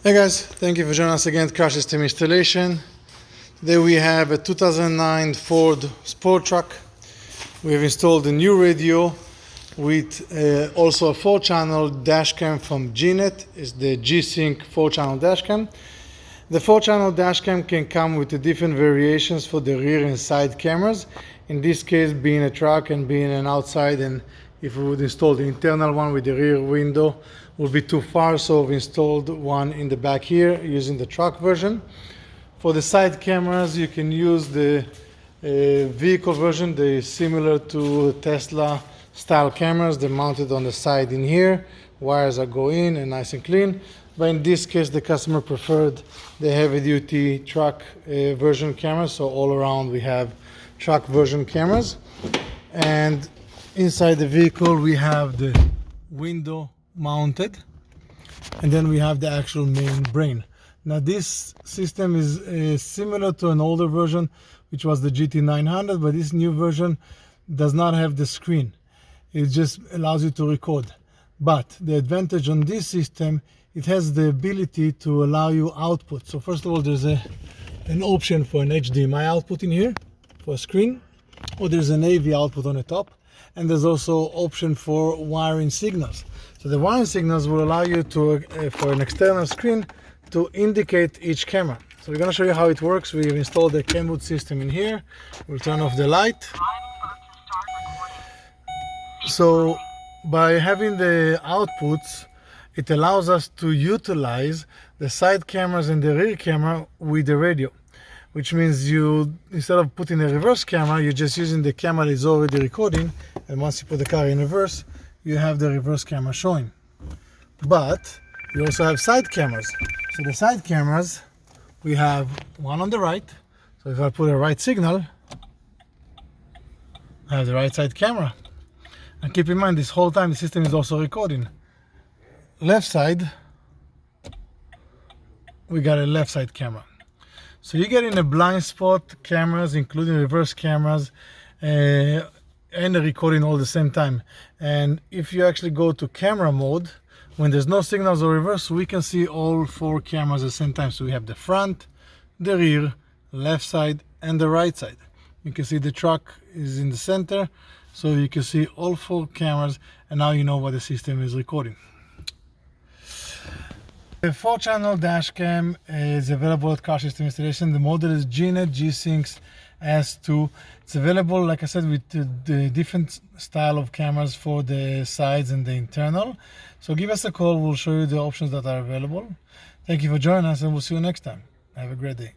Hey guys, thank you for joining us again at Crash System Installation. Today we have a 2009 Ford Sport Trac. We have installed a new radio with also a 4-channel dash cam from GNet. It's the G-Sync 4-channel dash cam. The 4-channel dash cam can come with the different variations for the rear and side cameras. In this case, being a truck and being an outside, and if we would install the internal one with the rear window would be too far, so we've installed one in the back here using the truck version. For the side cameras, you can use the vehicle version. They're similar to Tesla style cameras. They're mounted on the side in here. Wires are go in and nice and clean. But in this case, the customer preferred the heavy duty truck version camera. So all around we have truck version cameras. And inside the vehicle, we have the window mounted, and then we have the actual main brain. Now this system is similar to an older version, which was the GT900, but this new version does not have the screen. It just allows you to record. But the advantage on this system, it has the ability to allow you output. So first of all, there's an option for an HDMI output in here for a screen, or there's an AV output on the top, and there's also option for wiring signals. So the wiring signals will allow you to, for an external screen, to indicate each camera. So we're going to show you how it works. We've installed the cam boot system in here. We'll turn off the light. So by having the outputs, it allows us to utilize the side cameras and the rear camera with the radio, which means you, instead of putting a reverse camera, you're just using the camera that is already recording, and once you put the car in reverse, you have the reverse camera showing. But you also have side cameras. So the side cameras, we have one on the right. So if I put a right signal, I have the right side camera. And keep in mind, this whole time the system is also recording. Left side, we got a left side camera. So you're getting a blind spot cameras, including reverse cameras, and the recording all the same time. And if you actually go to camera mode, when there's no signals or reverse, we can see all 4 cameras at the same time. So we have the front, the rear, left side, and the right side. You can see the truck is in the center, so you can see all 4 cameras, and now you know what the system is recording. The 4-channel dash cam is available at Car System Installation. The model is GNet G-Sync S2. It's available, like I said, with the different style of cameras for the sides and the internal. So give us a call. We'll show you the options that are available. Thank you for joining us, and we'll see you next time. Have a great day.